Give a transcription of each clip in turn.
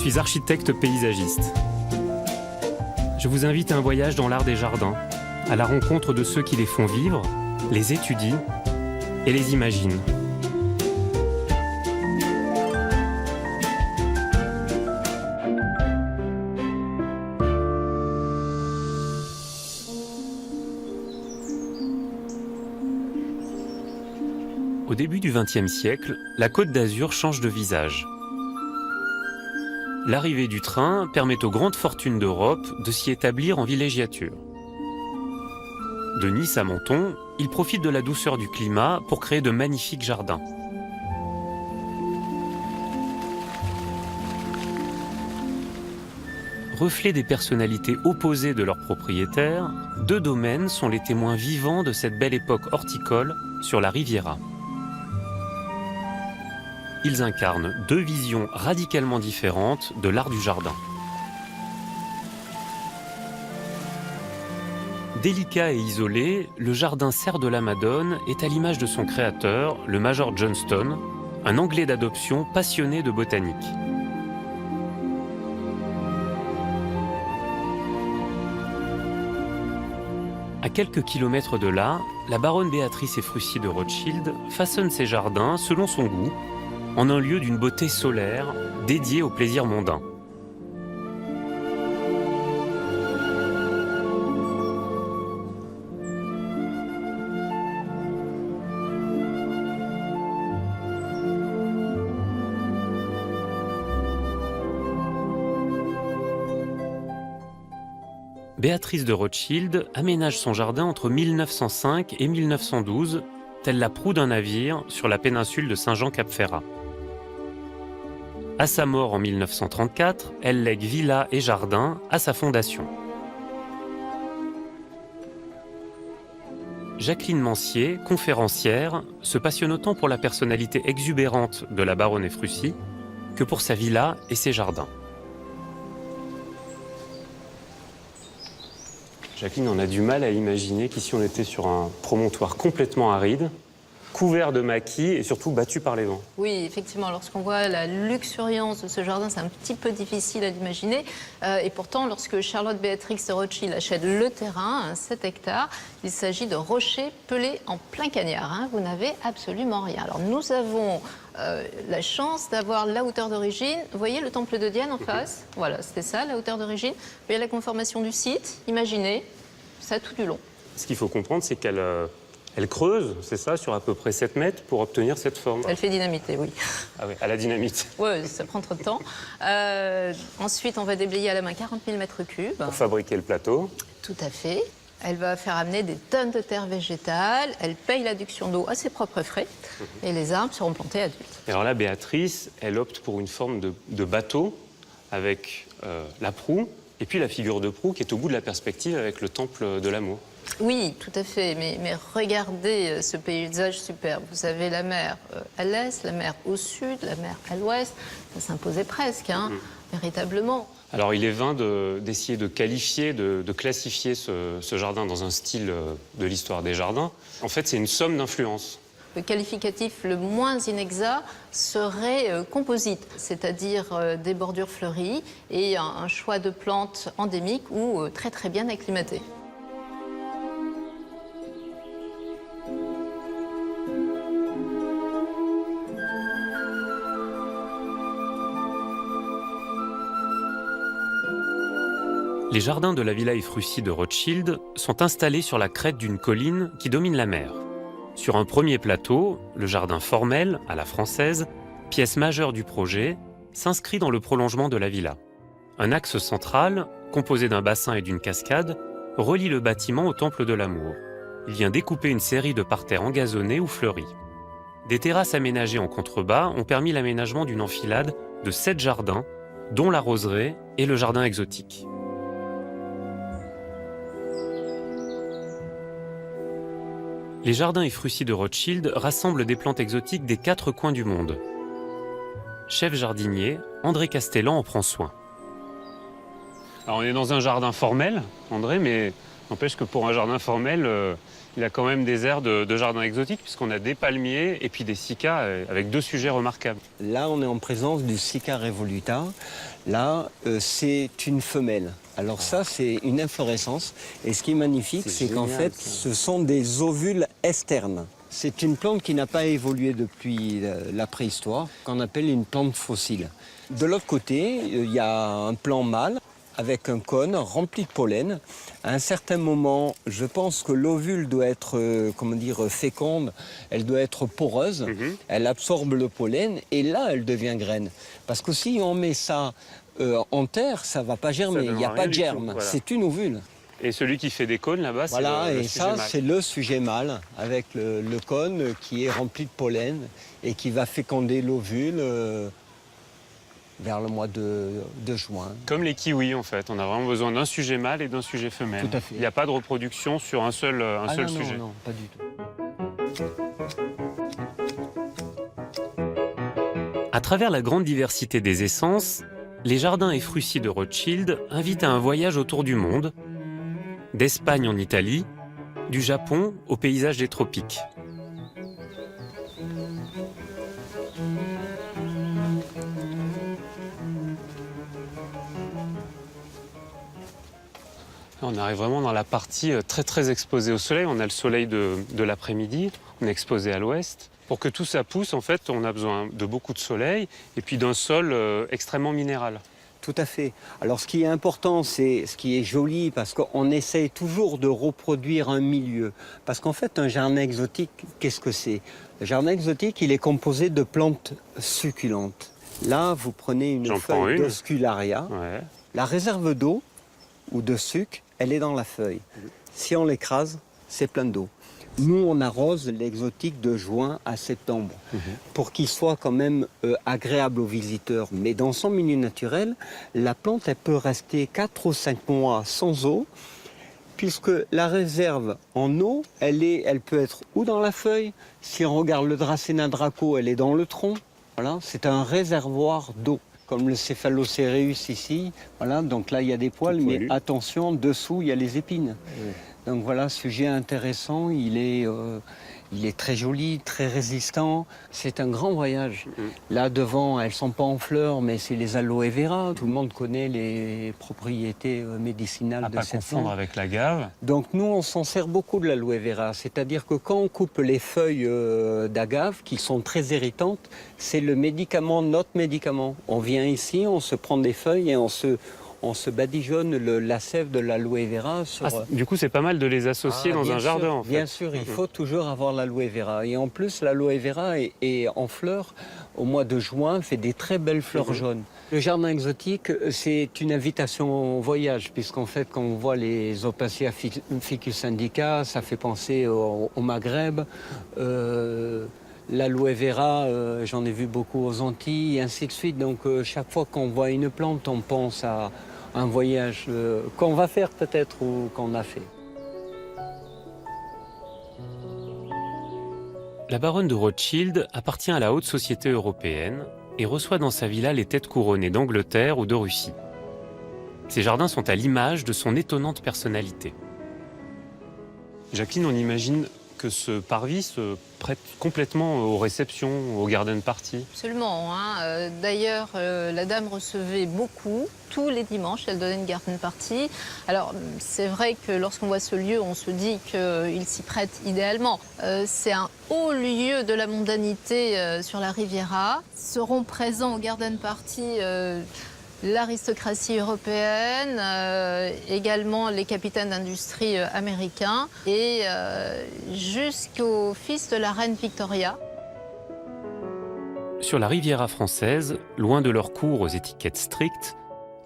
suis architecte paysagiste. Je vous invite à un voyage dans l'art des jardins, à la rencontre de ceux qui les font vivre, les étudient et les imaginent. Au début du XXe siècle, la Côte d'Azur change de visage. L'arrivée du train permet aux grandes fortunes d'Europe de s'y établir en villégiature. De Nice à Menton, ils profitent de la douceur du climat pour créer de magnifiques jardins. Reflets des personnalités opposées de leurs propriétaires, deux domaines sont les témoins vivants de cette belle époque horticole sur la Riviera. Ils incarnent deux visions radicalement différentes de l'art du jardin. Délicat et isolé, le jardin Serre de la Madone est à l'image de son créateur, le Major Johnston, un Anglais d'adoption passionné de botanique. À quelques kilomètres de là, la baronne Béatrice Ephrussi de Rothschild façonne ses jardins selon son goût, en un lieu d'une beauté solaire, dédié au plaisir mondain. Béatrice de Rothschild aménage son jardin entre 1905 et 1912, telle la proue d'un navire sur la péninsule de Saint-Jean-Cap-Ferrat. À sa mort en 1934, elle lègue villa et jardin à sa fondation. Jacqueline Mancier, conférencière, se passionne autant pour la personnalité exubérante de la baronne Ephrussi que pour sa villa et ses jardins. Jacqueline, on a du mal à imaginer qu'ici on était sur un promontoire complètement aride, couvert de maquis et surtout battu par les vents. Oui, effectivement, lorsqu'on voit la luxuriance de ce jardin, c'est un petit peu difficile à l'imaginer. Et pourtant, lorsque Charlotte Béatrix de Rothschild achète le terrain, 7 hectares, il s'agit de rochers pelés en plein cagnard. Vous n'avez absolument rien. Alors nous avons la chance d'avoir la hauteur d'origine. Vous voyez le temple de Diane en face? Voilà, c'était ça, la hauteur d'origine. Vous voyez la conformation du site? Imaginez, ça tout du long. Ce qu'il faut comprendre, c'est qu'elle creuse, c'est ça, sur à peu près 7 mètres pour obtenir cette forme. Elle fait dynamiter, oui. Ah oui, à la dynamite. Oui, ça prend trop de temps. Ensuite, on va déblayer à la main 40 000 mètres cubes. Pour fabriquer le plateau. Tout à fait. Elle va faire amener des tonnes de terre végétale. Elle paye l'adduction d'eau à ses propres frais. Et les arbres seront plantés adultes. Et alors là, Béatrice, elle opte pour une forme de bateau avec la proue et puis la figure de proue qui est au bout de la perspective avec le temple de l'amour. Oui, tout à fait, mais regardez ce paysage superbe. Vous avez la mer à l'est, la mer au sud, la mer à l'ouest. Ça s'imposait presque, véritablement. Alors il est vain d'essayer de qualifier, de classifier ce jardin dans un style de l'histoire des jardins. En fait, c'est une somme d'influences. Le qualificatif le moins inexact serait composite, c'est-à-dire des bordures fleuries et un choix de plantes endémiques ou très très bien acclimatées. Les jardins de la villa Ephrussi de Rothschild sont installés sur la crête d'une colline qui domine la mer. Sur un premier plateau, le jardin formel, à la française, pièce majeure du projet, s'inscrit dans le prolongement de la villa. Un axe central, composé d'un bassin et d'une cascade, relie le bâtiment au temple de l'amour. Il vient découper une série de parterres engazonnés ou fleuris. Des terrasses aménagées en contrebas ont permis l'aménagement d'une enfilade de 7 jardins, dont la roseraie et le jardin exotique. Les jardins Ephrussi de Rothschild rassemblent des plantes exotiques des 4 coins du monde. Chef jardinier, André Castellan en prend soin. Alors on est dans un jardin formel, André, mais N'empêche que pour un jardin formel, il a quand même des airs de jardin exotique, puisqu'on a des palmiers et puis des cycas avec 2 sujets remarquables. Là, on est en présence du Cica revoluta. Là, c'est une femelle. Alors ça, c'est une inflorescence. Et ce qui est magnifique, c'est qu'en fait, ce sont des ovules externes. C'est une plante qui n'a pas évolué depuis la préhistoire, qu'on appelle une plante fossile. De l'autre côté, il y a un plant mâle avec un cône rempli de pollen. À un certain moment, je pense que l'ovule doit être, féconde, elle doit être poreuse, elle absorbe le pollen et là, elle devient graine. Parce que si on met ça en terre, ça ne va pas germer, il n'y a pas de germe, voilà. C'est une ovule. Et celui qui fait des cônes là-bas, voilà, c'est le sujet mâle. C'est le sujet mâle, avec le cône qui est rempli de pollen et qui va féconder l'ovule vers le mois de juin. Comme les kiwis en fait, on a vraiment besoin d'un sujet mâle et d'un sujet femelle. Tout à fait. Il n'y a pas de reproduction sur un seul sujet. Non, pas du tout. À travers la grande diversité des essences, les jardins et fruits de Rothschild invitent à un voyage autour du monde, d'Espagne en Italie, du Japon au paysage des tropiques. On arrive vraiment dans la partie très exposée au soleil. On a le soleil de l'après-midi, on est exposé à l'ouest. Pour que tout ça pousse, en fait, on a besoin de beaucoup de soleil et puis d'un sol extrêmement minéral. Tout à fait. Alors ce qui est important, c'est ce qui est joli, parce qu'on essaye toujours de reproduire un milieu. Parce qu'en fait, un jardin exotique, qu'est-ce que c'est? Le jardin exotique, il est composé de plantes succulentes. Là, vous prenez une feuille d'Oscularia. Ouais. La réserve d'eau ou de sucre, elle est dans la feuille. Si on l'écrase, c'est plein d'eau. Nous, on arrose l'exotique de juin à septembre pour qu'il soit quand même agréable aux visiteurs. Mais dans son milieu naturel, la plante, elle peut rester 4 ou 5 mois sans eau, puisque la réserve en eau, elle peut être ou dans la feuille. Si on regarde le Dracæna draco, elle est dans le tronc. Voilà, c'est un réservoir d'eau, comme le Céphalocéreus ici. Voilà, donc là, il y a des poils, mais attention, dessous, il y a les épines. Donc voilà, sujet intéressant, il est très joli, très résistant. C'est un grand voyage. Là devant, elles ne sont pas en fleurs, mais c'est les aloe vera. Tout le monde connaît les propriétés médicinales de cette plante. À pas confondre avec l'agave. Donc nous, on s'en sert beaucoup de l'aloe vera. C'est-à-dire que quand on coupe les feuilles d'agave, qui sont très irritantes, c'est le médicament, notre médicament. On vient ici, on se prend des feuilles et on se badigeonne la sève de l'aloe vera. Du coup, c'est pas mal de les associer dans un jardin, en fait. Bien sûr, il faut toujours avoir l'aloe vera. Et en plus, l'aloe vera est en fleurs. Au mois de juin, fait des très belles fleurs jaunes. Le jardin exotique, c'est une invitation au voyage, puisqu'en fait, quand on voit les Opacia ficus indica, ça fait penser au Maghreb. L'aloe vera, j'en ai vu beaucoup aux Antilles, et ainsi de suite. Donc, chaque fois qu'on voit une plante, on pense à un voyage qu'on va faire peut-être ou qu'on a fait. La baronne de Rothschild appartient à la haute société européenne et reçoit dans sa villa les têtes couronnées d'Angleterre ou de Russie. Ces jardins sont à l'image de son étonnante personnalité. Jacqueline, on imagine que ce parvis se prête complètement aux réceptions, aux garden parties. Absolument. D'ailleurs, la dame recevait beaucoup. Tous les dimanches, elle donnait une garden party. Alors, c'est vrai que lorsqu'on voit ce lieu, on se dit qu'il s'y prête idéalement. C'est un haut lieu de la mondanité sur la Riviera. Seront présents aux garden party l'aristocratie européenne, également les capitaines d'industrie américains et jusqu'au fils de la reine Victoria. Sur la Riviera française, loin de leurs cours aux étiquettes strictes,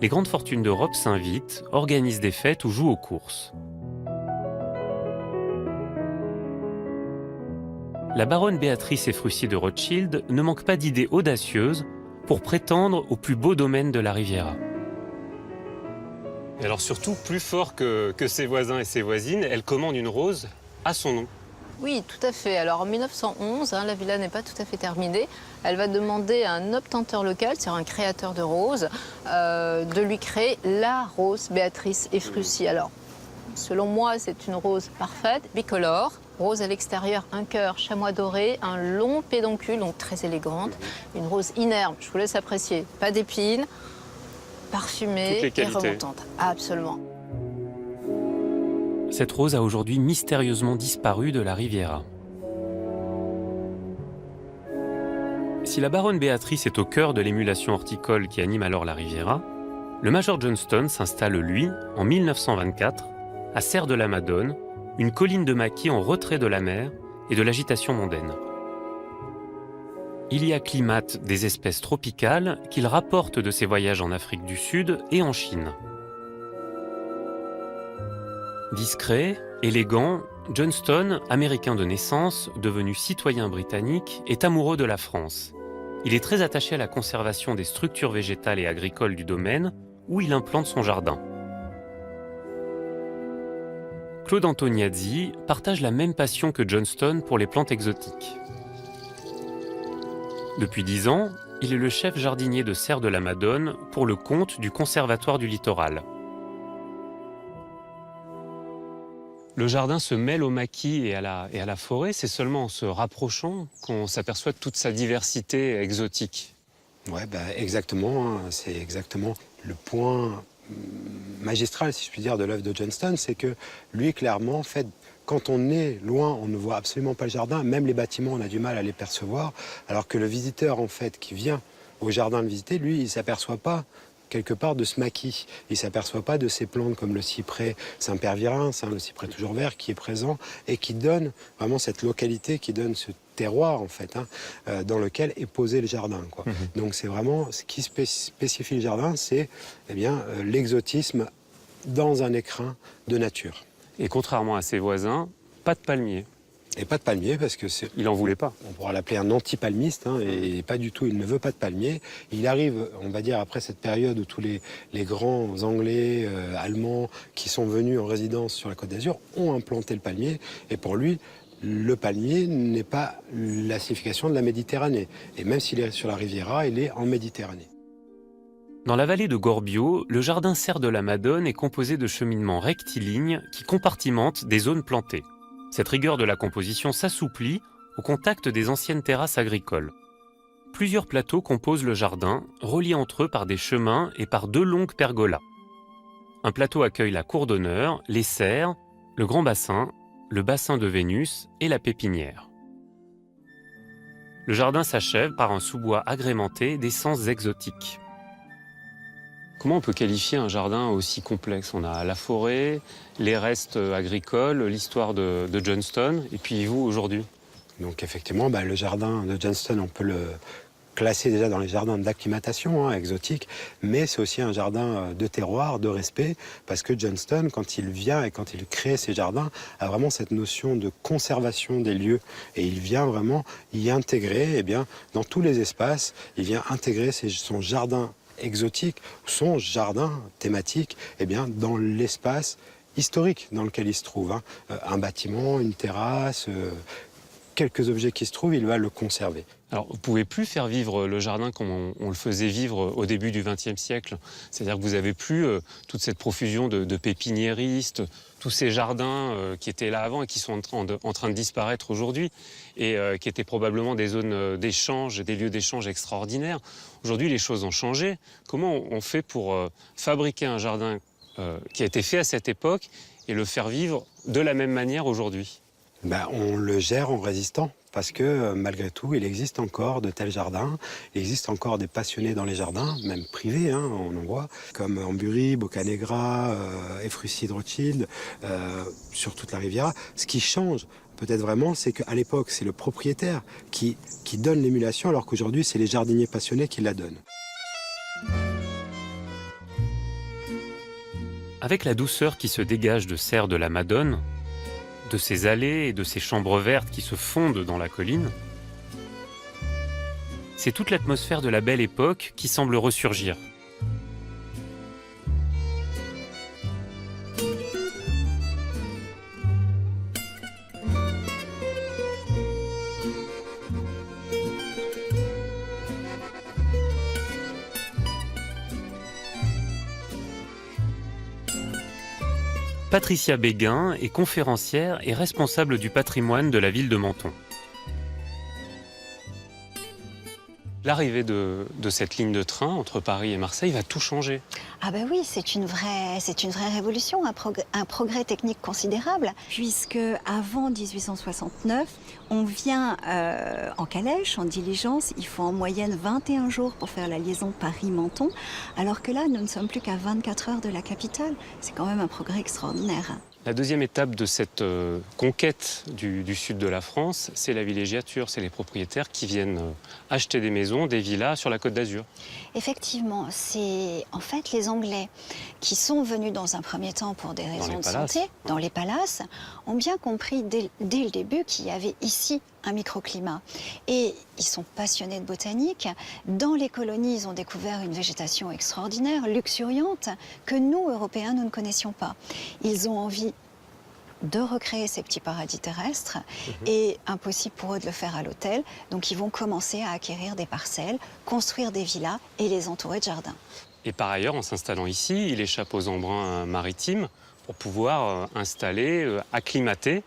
les grandes fortunes d'Europe s'invitent, organisent des fêtes ou jouent aux courses. La baronne Béatrice Ephrussi de Rothschild ne manque pas d'idées audacieuses pour prétendre au plus beau domaine de la Riviera. Et alors surtout, plus fort que ses voisins et ses voisines, elle commande une rose à son nom. Oui, tout à fait. Alors en 1911, la villa n'est pas tout à fait terminée. Elle va demander à un obtenteur local, c'est-à-dire un créateur de roses, de lui créer la rose Béatrice Ephrussi. Alors, selon moi, c'est une rose parfaite, bicolore. Rose à l'extérieur, un cœur, chamois doré, un long pédoncule, donc très élégante. Une rose inerme, je vous laisse apprécier. Pas d'épines, parfumée et remontante. Absolument. Cette rose a aujourd'hui mystérieusement disparu de la Riviera. Si la baronne Béatrice est au cœur de l'émulation horticole qui anime alors la Riviera, le major Johnston s'installe, lui, en 1924, à Serre de la Madone, une colline de maquis en retrait de la mer et de l'agitation mondaine. Il y acclimate des espèces tropicales qu'il rapporte de ses voyages en Afrique du Sud et en Chine. Discret, élégant, Johnston, américain de naissance, devenu citoyen britannique, est amoureux de la France. Il est très attaché à la conservation des structures végétales et agricoles du domaine où il implante son jardin. Claude Antoniazzi partage la même passion que Johnston pour les plantes exotiques. Depuis 10 ans, il est le chef jardinier de Serre de la Madone pour le compte du Conservatoire du Littoral. Le jardin se mêle au maquis et à la forêt. C'est seulement en se rapprochant qu'on s'aperçoit de toute sa diversité exotique. Ouais, exactement. C'est exactement le point magistral, si je puis dire, de l'œuvre de Johnston, c'est que lui, clairement, en fait, quand on est loin, on ne voit absolument pas le jardin. Même les bâtiments, on a du mal à les percevoir. Alors que le visiteur, en fait, qui vient au jardin le visiter, lui, il ne s'aperçoit pas quelque part de ce maquis. Il ne s'aperçoit pas de ces plantes comme le cyprès Saint-Pervirin, le cyprès toujours vert qui est présent et qui donne vraiment cette localité, qui donne ce terroir en fait, dans lequel est posé le jardin, quoi. Donc c'est vraiment ce qui spécifie le jardin, c'est l'exotisme dans un écrin de nature. Et contrairement à ses voisins, pas de palmiers. Et pas de palmier parce que c'est... Il n'en voulait pas. On pourra l'appeler un anti-palmiste, et pas du tout, il ne veut pas de palmier. Il arrive, on va dire, après cette période où tous les grands Anglais, Allemands qui sont venus en résidence sur la Côte d'Azur ont implanté le palmier. Et pour lui, le palmier n'est pas la signification de la Méditerranée. Et même s'il est sur la Riviera, il est en Méditerranée. Dans la vallée de Gorbio, le jardin Serre de la Madone est composé de cheminements rectilignes qui compartimentent des zones plantées. Cette rigueur de la composition s'assouplit au contact des anciennes terrasses agricoles. Plusieurs plateaux composent le jardin, reliés entre eux par des chemins et par 2 longues pergolas. Un plateau accueille la cour d'honneur, les serres, le grand bassin, le bassin de Vénus et la pépinière. Le jardin s'achève par un sous-bois agrémenté d'essences exotiques. Comment on peut qualifier un jardin aussi complexe? On a la forêt, les restes agricoles, l'histoire de Johnston, et puis vous aujourd'hui? Donc effectivement, le jardin de Johnston, on peut le classer déjà dans les jardins d'acclimatation exotiques, mais c'est aussi un jardin de terroir, de respect, parce que Johnston, quand il vient et quand il crée ses jardins, a vraiment cette notion de conservation des lieux, et il vient vraiment y intégrer, dans tous les espaces, il vient intégrer son jardin exotique, son jardin thématique, dans l'espace historique dans lequel il se trouve. Un bâtiment, une terrasse, quelques objets qui se trouvent, il va le conserver. Alors, vous ne pouvez plus faire vivre le jardin comme on le faisait vivre au début du XXe siècle. C'est-à-dire que vous n'avez plus toute cette profusion de pépiniéristes, tous ces jardins qui étaient là avant et qui sont en train de disparaître aujourd'hui et qui étaient probablement des zones d'échange, des lieux d'échange extraordinaires. Aujourd'hui, les choses ont changé. Comment on fait pour fabriquer un jardin qui a été fait à cette époque et le faire vivre de la même manière aujourd'hui? On le gère en résistant, parce que malgré tout, il existe encore de tels jardins, il existe encore des passionnés dans les jardins, même privés, on en voit, comme Ambury, Boccanegra, Efrussi de Rothschild, sur toute la Riviera. Ce qui change peut-être vraiment, c'est qu'à l'époque, c'est le propriétaire qui donne l'émulation, alors qu'aujourd'hui, c'est les jardiniers passionnés qui la donnent. Avec la douceur qui se dégage de Serre de la Madone, de ces allées et de ces chambres vertes qui se fondent dans la colline, c'est toute l'atmosphère de la belle époque qui semble ressurgir. Patricia Béguin est conférencière et responsable du patrimoine de la ville de Menton. L'arrivée de cette ligne de train entre Paris et Marseille va tout changer. Ah ben oui, c'est une vraie révolution, un progrès technique considérable, puisque avant 1869, on vient en calèche, en diligence, il faut en moyenne 21 jours pour faire la liaison Paris-Menton, alors que là, nous ne sommes plus qu'à 24 heures de la capitale. C'est quand même un progrès extraordinaire. La deuxième étape de cette conquête du sud de la France, c'est la villégiature, c'est les propriétaires qui viennent acheter des maisons, des villas sur la Côte d'Azur. Effectivement, c'est en fait les Anglais qui sont venus dans un premier temps pour des raisons de santé, dans les palaces, ont bien compris dès le début qu'il y avait ici un microclimat. Et ils sont passionnés de botanique. Dans les colonies, ils ont découvert une végétation extraordinaire, luxuriante, que nous, Européens, nous ne connaissions pas. Ils ont envie de recréer ces petits paradis terrestres et impossible pour eux de le faire à l'hôtel. Donc ils vont commencer à acquérir des parcelles, construire des villas et les entourer de jardins. Et par ailleurs, en s'installant ici, il échappe aux embruns maritimes pour pouvoir installer, acclimater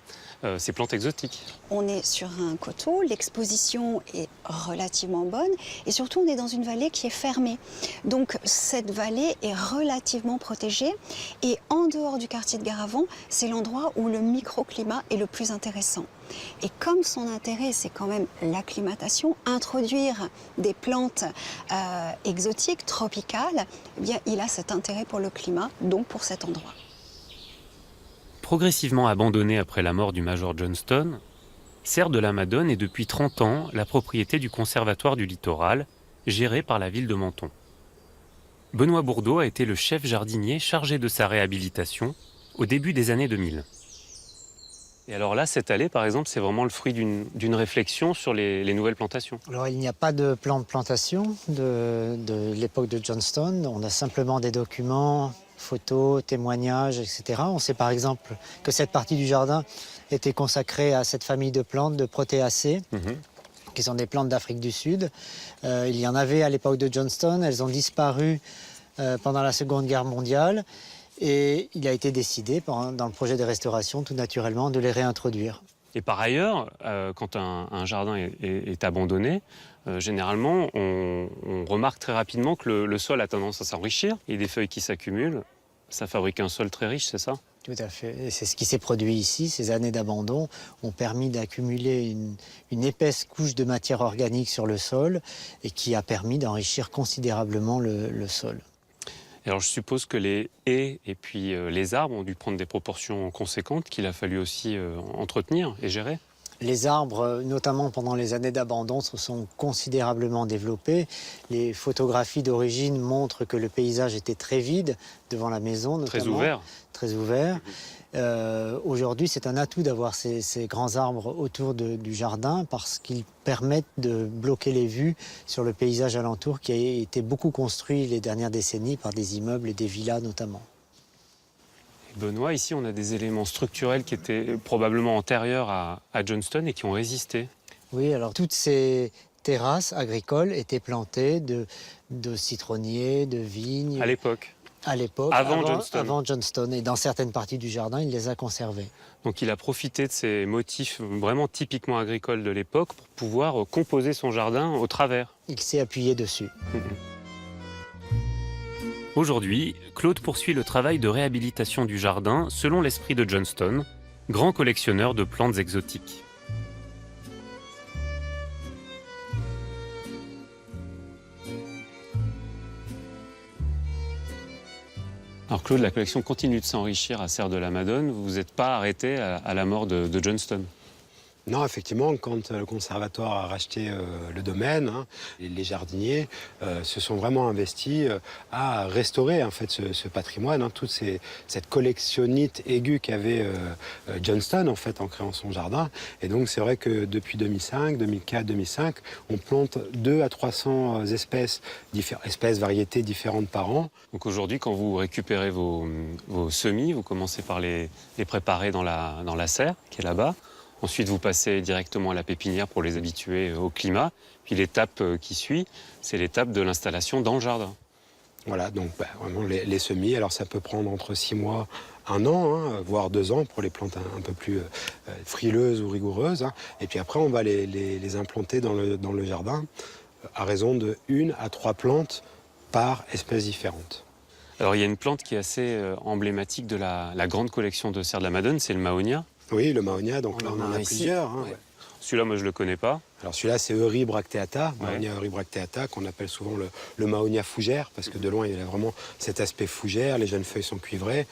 ces plantes exotiques. On est sur un coteau, l'exposition est relativement bonne et surtout on est dans une vallée qui est fermée. Donc cette vallée est relativement protégée et en dehors du quartier de Garavant, c'est l'endroit où le microclimat est le plus intéressant. Et comme son intérêt, c'est quand même l'acclimatation, introduire des plantes exotiques, tropicales, eh bien, il a cet intérêt pour le climat, donc pour cet endroit. Progressivement abandonnée après la mort du major Johnston, Serre de la Madone est depuis 30 ans la propriété du Conservatoire du Littoral, géré par la ville de Menton. Benoît Bourdeau a été le chef jardinier chargé de sa réhabilitation au début des années 2000. Et alors là, cette allée, par exemple, c'est vraiment le fruit d'une réflexion sur les nouvelles plantations. Alors, il n'y a pas de plan de plantation de l'époque de Johnston. On a simplement des documents, photos, témoignages, etc. On sait par exemple que cette partie du jardin était consacrée à cette famille de plantes de Proteaceae, qui sont des plantes d'Afrique du Sud. Il y en avait à l'époque de Johnston. Elles ont disparu pendant la Seconde Guerre mondiale. Et il a été décidé, dans le projet de restauration, tout naturellement, de les réintroduire. Et par ailleurs, quand un jardin est abandonné, généralement, on remarque très rapidement que le sol a tendance à s'enrichir. Et des feuilles qui s'accumulent, ça fabrique un sol très riche, c'est ça? Tout à fait. Et c'est ce qui s'est produit ici. Ces années d'abandon ont permis d'accumuler une épaisse couche de matière organique sur le sol et qui a permis d'enrichir considérablement le sol. Alors je suppose que les haies et puis les arbres ont dû prendre des proportions conséquentes qu'il a fallu aussi entretenir et gérer. Les arbres, notamment pendant les années d'abandon, se sont considérablement développés. Les photographies d'origine montrent que le paysage était très vide devant la maison, notamment. Très ouvert. Très ouvert. Aujourd'hui, c'est un atout d'avoir ces grands arbres autour du jardin parce qu'ils permettent de bloquer les vues sur le paysage alentour qui a été beaucoup construit les dernières décennies par des immeubles et des villas notamment. Benoît, ici on a des éléments structurels qui étaient probablement antérieurs à Johnston et qui ont résisté. Oui, alors toutes ces terrasses agricoles étaient plantées de citronniers, de vignes. À l'époque? À l'époque, avant Johnston. Et dans certaines parties du jardin, il les a conservés. Donc il a profité de ces motifs vraiment typiquement agricoles de l'époque pour pouvoir composer son jardin au travers. Il s'est appuyé dessus. Aujourd'hui, Claude poursuit le travail de réhabilitation du jardin selon l'esprit de Johnston, grand collectionneur de plantes exotiques. Alors Claude, la collection continue de s'enrichir à Serre de la Madone. Vous n'êtes pas arrêté à la mort de Johnston? Non, effectivement, quand le conservatoire a racheté le domaine, les jardiniers se sont vraiment investis à restaurer en fait ce patrimoine, toute cette collectionnite aiguë qu'avait Johnston en fait en créant son jardin. Et donc c'est vrai que depuis 2005, 2004, 2005, on plante 200 à 300 espèces, variétés différentes par an. Donc aujourd'hui, quand vous récupérez vos semis, vous commencez par les préparer dans la serre qui est là-bas. Ensuite, vous passez directement à la pépinière pour les habituer au climat. Puis l'étape qui suit, c'est l'étape de l'installation dans le jardin. Voilà, donc vraiment les semis. Alors ça peut prendre entre 6 mois 1 an, hein, voire 2 ans pour les plantes un peu plus frileuses ou rigoureuses. Hein. Et puis après, on va les implanter dans le jardin à raison de 1 à 3 plantes par espèce différente. Alors il y a une plante qui est assez emblématique de la grande collection de serres de la Madone, c'est le Mahonia. Oui, le Mahonia, donc là on en a ici. plusieurs. Hein, Ouais. ouais. Celui-là, moi, je le connais pas. Alors celui-là, c'est Eurybracteata, Ouais. Mahonia Eurybracteata, qu'on appelle souvent le Mahonia fougère, parce que de loin, il a vraiment cet aspect fougère, les jeunes feuilles sont cuivrées.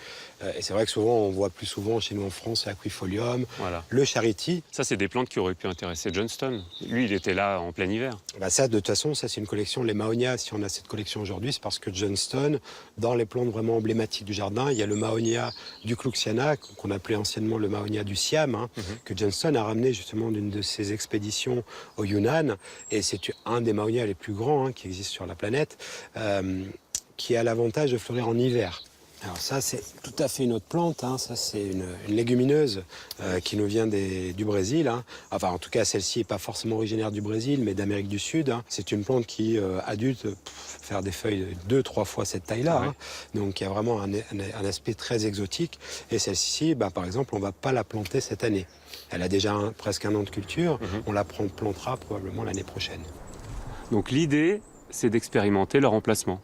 Et c'est vrai que souvent, on voit plus souvent chez nous en France l'Aquifolium, Voilà. le Charity. Ça, c'est des plantes qui auraient pu intéresser Johnston. Lui, il était là en plein hiver. Bah ça, de toute façon, ça c'est une collection. Les Mahonia, si on a cette collection aujourd'hui, c'est parce que Johnston, dans les plantes vraiment emblématiques du jardin, il y a le Mahonia du Cluxiana, qu'on appelait anciennement le Mahonia du Siam, hein, que Johnston a ramené justement d'une de ses expéditions au Yunnan. Et c'est un des Mahonia les plus grands hein, qui existent sur la planète, qui a l'avantage de fleurir en hiver. Alors ça, c'est tout à fait une autre plante. Hein. Ça, c'est une légumineuse qui nous vient du Brésil. Hein. Enfin, en tout cas, celle-ci n'est pas forcément originaire du Brésil, mais d'Amérique du Sud. Hein. C'est une plante qui, adulte, faire des feuilles de 2-3 fois cette taille-là. Ouais. Hein. Donc, il y a vraiment un aspect très exotique. Et celle-ci, bah, par exemple, on ne va pas la planter cette année. Elle a déjà presque 1 an de culture. On la plantera probablement l'année prochaine. Donc l'idée, c'est d'expérimenter leur emplacement.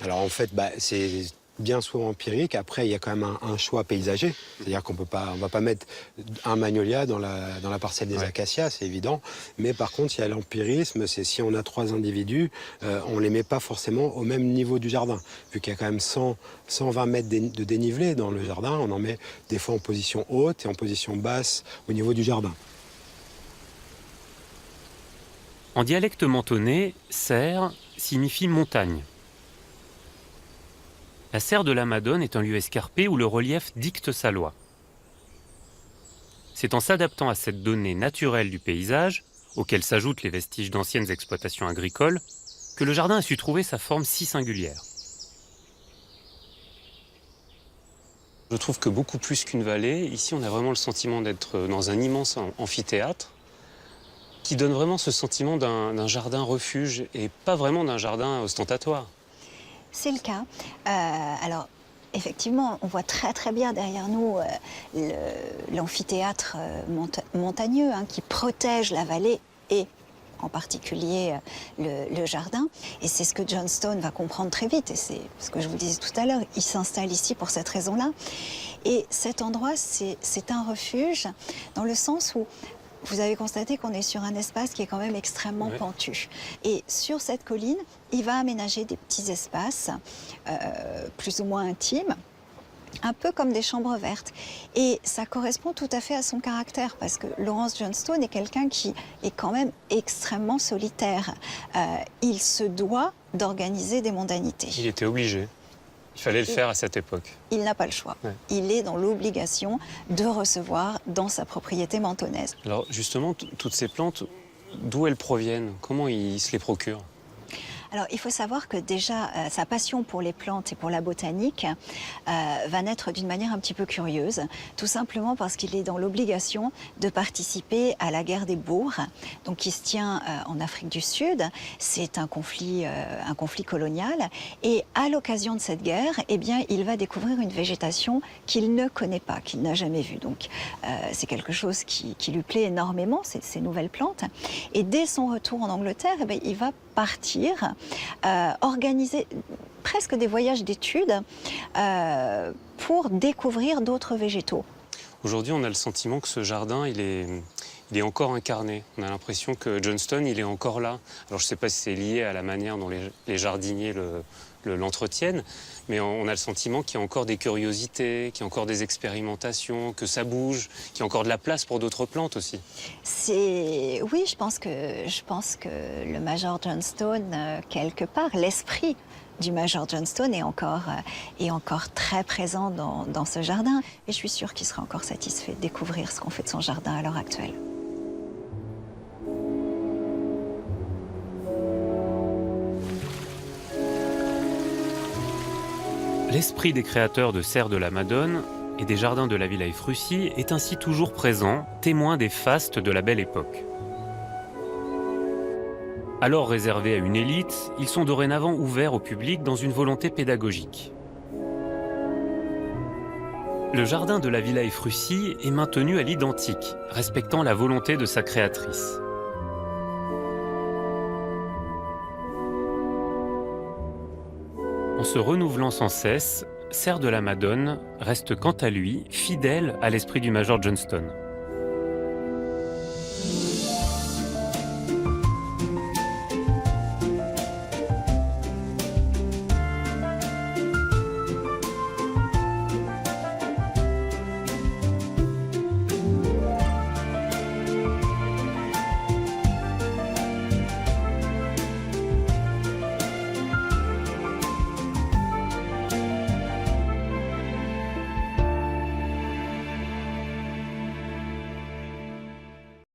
Alors, en fait, bah, c'est bien souvent empirique. Après, il y a quand même un choix paysager. C'est-à-dire qu'on ne va pas mettre un magnolia dans la parcelle des acacias, c'est évident. Mais par contre, il y a l'empirisme, c'est si on a 3 individus, on ne les met pas forcément au même niveau du jardin. Vu qu'il y a quand même 120 mètres de dénivelé dans le jardin, on en met des fois en position haute et en position basse au niveau du jardin. En dialecte mentonais, serre signifie montagne. La serre de la Madone est un lieu escarpé où le relief dicte sa loi. C'est en s'adaptant à cette donnée naturelle du paysage, auquel s'ajoutent les vestiges d'anciennes exploitations agricoles, que le jardin a su trouver sa forme si singulière. Je trouve que beaucoup plus qu'une vallée, ici on a vraiment le sentiment d'être dans un immense amphithéâtre qui donne vraiment ce sentiment d'un jardin refuge et pas vraiment d'un jardin ostentatoire. C'est le cas. Alors, effectivement, on voit très très bien derrière nous l'amphithéâtre montagneux hein, qui protège la vallée et en particulier le jardin. Et c'est ce que Johnston va comprendre très vite. Et c'est ce que je vous disais tout à l'heure, il s'installe ici pour cette raison-là. Et cet endroit, c'est un refuge dans le sens où vous avez constaté qu'on est sur un espace qui est quand même extrêmement pentu. Et sur cette colline, il va aménager des petits espaces plus ou moins intimes, un peu comme des chambres vertes. Et ça correspond tout à fait à son caractère, parce que Lawrence Johnston est quelqu'un qui est quand même extrêmement solitaire. Il se doit d'organiser des mondanités. Il était obligé. Il fallait le faire à cette époque. Il n'a pas le choix. Ouais. Il est dans l'obligation de recevoir dans sa propriété mentonnaise. Alors justement, toutes ces plantes, d'où elles proviennent? Comment il se les procure? Alors, il faut savoir que déjà, sa passion pour les plantes et pour la botanique va naître d'une manière un petit peu curieuse, tout simplement parce qu'il est dans l'obligation de participer à la guerre des Boers, donc qui se tient en Afrique du Sud. C'est un conflit colonial, et à l'occasion de cette guerre, eh bien, il va découvrir une végétation qu'il ne connaît pas, qu'il n'a jamais vue. Donc, c'est quelque chose qui lui plaît énormément, ces nouvelles plantes. Et dès son retour en Angleterre, eh bien, il va partir, organiser presque des voyages d'études pour découvrir d'autres végétaux. Aujourd'hui, on a le sentiment que ce jardin, il est encore incarné. On a l'impression que Johnston, il est encore là. Alors, je ne sais pas si c'est lié à la manière dont les jardiniers l'entretiennent, mais on a le sentiment qu'il y a encore des curiosités, qu'il y a encore des expérimentations, que ça bouge, qu'il y a encore de la place pour d'autres plantes aussi. Oui, je pense que le Major Johnston, quelque part, l'esprit du Major Johnston est encore très présent dans ce jardin. Et je suis sûre qu'il sera encore satisfait de découvrir ce qu'on fait de son jardin à l'heure actuelle. L'esprit des créateurs de serres de la Madone et des jardins de la Villa Frusci est ainsi toujours présent, témoin des fastes de la belle époque. Alors réservés à une élite, ils sont dorénavant ouverts au public dans une volonté pédagogique. Le jardin de la Villa Frusci est maintenu à l'identique, respectant la volonté de sa créatrice. En se renouvelant sans cesse, Serre de la Madone reste quant à lui fidèle à l'esprit du Major Johnston.